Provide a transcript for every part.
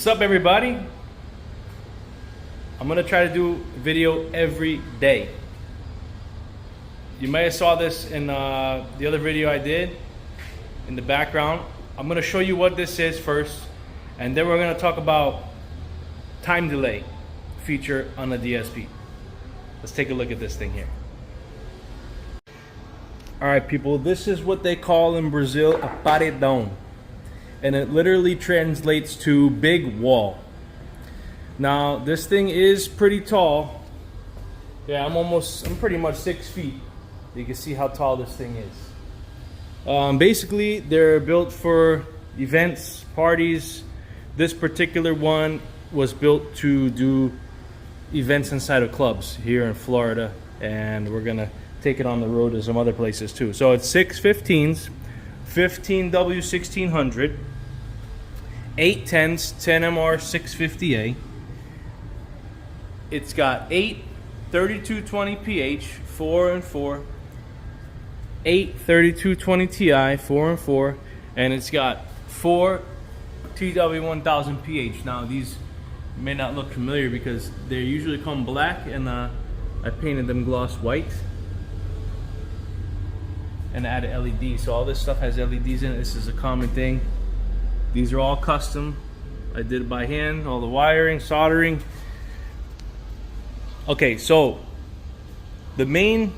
What's up, everybody? I'm gonna try to do video every day. You might have saw this in the other video I did in the background. I'm gonna show you what this is first, and then we're gonna talk about time delay feature on the DSP. Let's take a look at this thing here. All right, people, this is what they call in Brazil a paredao, and it literally translates to big wall. Now, this thing is pretty tall. Yeah, I'm pretty much 6 feet. You can see how tall this thing is. Basically, they're built for events, parties. This particular one was built to do events inside of clubs here in Florida, and we're gonna take it on the road to some other places too. So it's 6 15s, 15W1600, 8 10s, 10MR 650A. It's got 8 3220 PH 4 and 4, 8 3220 Ti 4 and 4, and it's got 4 TW1000 PH. Now these may not look familiar because they usually come black, and I painted them gloss white and added LEDs. So all this stuff has LEDs in it. This is a common thing. These are all custom. I did it by hand, all the wiring, soldering. Okay, so the main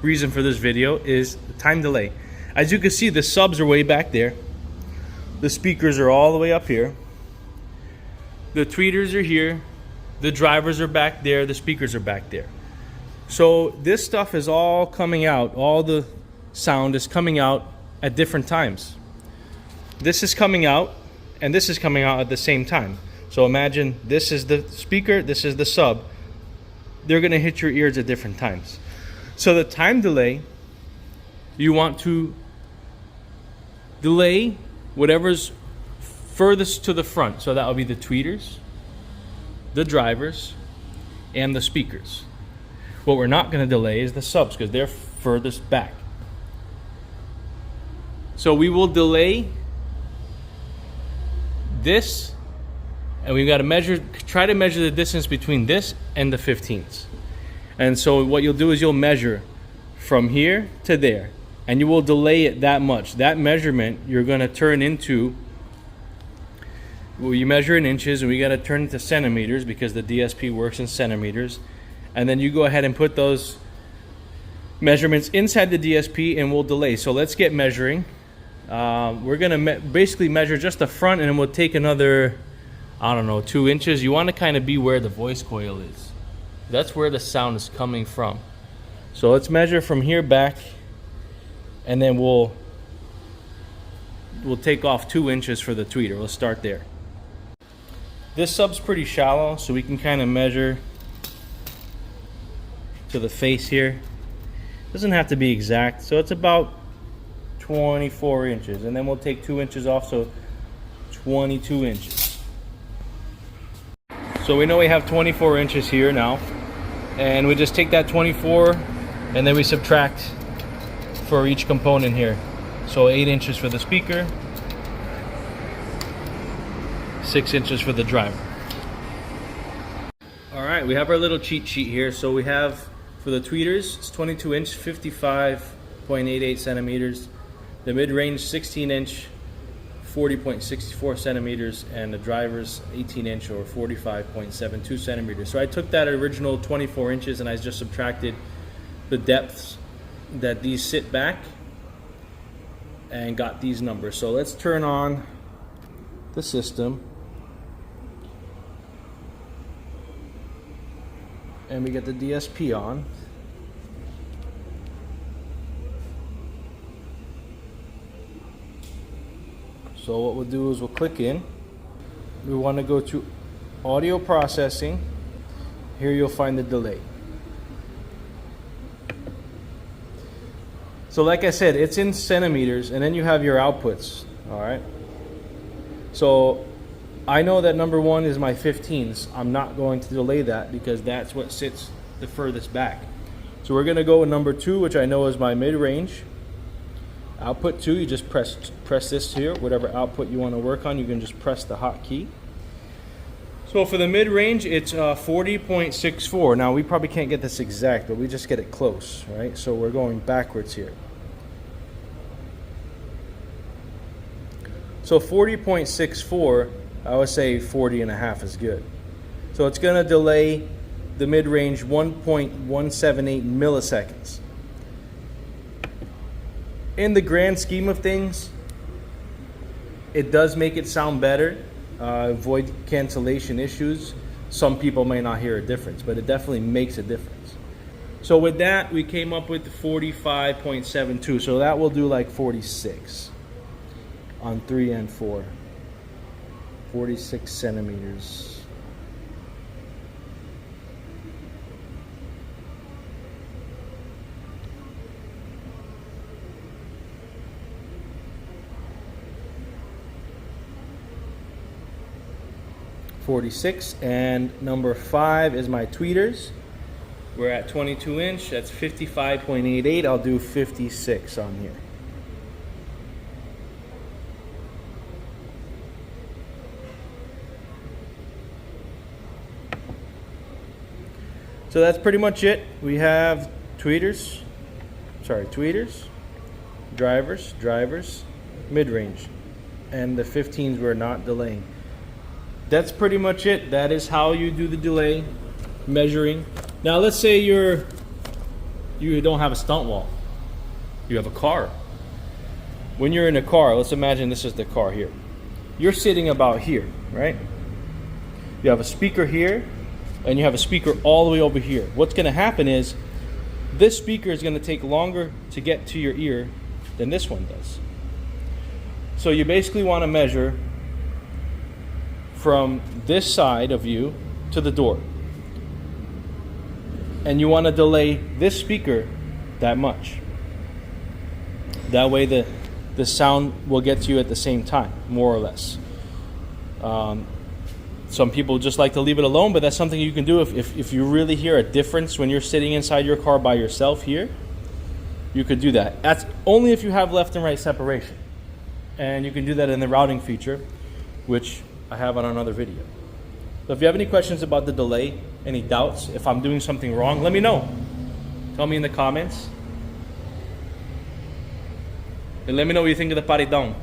reason for this video is the time delay. As you can see, the subs are way back there. The speakers are all the way up here. The tweeters are here. The drivers are back there. The speakers are back there. So this stuff is all coming out. All the sound is coming out at different times. This is coming out, and this is coming out at the same time. So imagine this is the speaker, this is the sub. They're gonna hit your ears at different times. So the time delay, you want to delay whatever's furthest to the front. So that will be the tweeters, the drivers, and the speakers. What we're not gonna delay is the subs because they're furthest back. So we will delay this, and we've got to try to measure the distance between this and the 15s. And so what you'll do is you'll measure from here to there, and you will delay it that much. That measurement you're going to turn into, well, you measure in inches, and we got to turn it to centimeters because the DSP works in centimeters. And then you go ahead and put those measurements inside the DSP, and we'll delay. So let's get measuring. We're gonna basically measure just the front, and then we'll take another, I don't know, 2 inches. You want to kind of be where the voice coil is. That's where the sound is coming from. So let's measure from here back, and then we'll take off 2 inches for the tweeter. Let's start there. This sub's pretty shallow, so we can kind of measure to the face here. Doesn't have to be exact, so it's about 24 inches, and then we'll take 2 inches off, so 22 inches. So we know we have 24 inches here now, and we just take that 24 and then we subtract for each component here. So 8 inches for the speaker, 6 inches for the driver. All right, we have our little cheat sheet here. So we have, for the tweeters, it's 22 inch, 55.88 centimeters. The mid-range 16 inch, 40.64 centimeters, and the driver's 18 inch or 45.72 centimeters. So I took that original 24 inches and I just subtracted the depths that these sit back and got these numbers. So let's turn on the system. And we get the DSP on. So what we'll do is we'll click in. We want to go to audio processing. Here you'll find the delay. So like I said, it's in centimeters, and then you have your outputs. All right. So I know that number 1 is my 15s. I'm not going to delay that because that's what sits the furthest back. So we're going to go with number 2, which I know is my mid-range. Output 2, you just press this here, whatever output you want to work on, you can just press the hotkey. So for the mid-range, it's 40.64. Now we probably can't get this exact, but we just get it close, right? So we're going backwards here. So 40.64, I would say 40.5 is good. So it's gonna delay the mid-range 1.178 milliseconds. In the grand scheme of things, it does make it sound better, avoid cancellation issues. Some people may not hear a difference, but it definitely makes a difference. So with that, we came up with 45.72. So that will do like 46 on 3 and 4. 46 centimeters. And number 5 is my tweeters. We're at 22 inch, that's 55.88. I'll do 56 on here. So that's pretty much it. We have tweeters, drivers, mid-range, and the 15s we're not delaying. That's pretty much it. That is how you do the delay measuring. Now let's say you don't have a stunt wall. You have a car. When you're in a car, let's imagine this is the car here. You're sitting about here, right? You have a speaker here, and you have a speaker all the way over here. What's gonna happen is, this speaker is gonna take longer to get to your ear than this one does. So you basically wanna measure from this side of you to the door. And you want to delay this speaker that much. That way the sound will get to you at the same time, more or less. Some people just like to leave it alone, but that's something you can do if you really hear a difference when you're sitting inside your car by yourself here. You could do that. That's only if you have left and right separation. And you can do that in the routing feature, which I have on another video. So if you have any questions about the delay, any doubts, if I'm doing something wrong, let me know. Tell me in the comments. And let me know what you think of the paredao.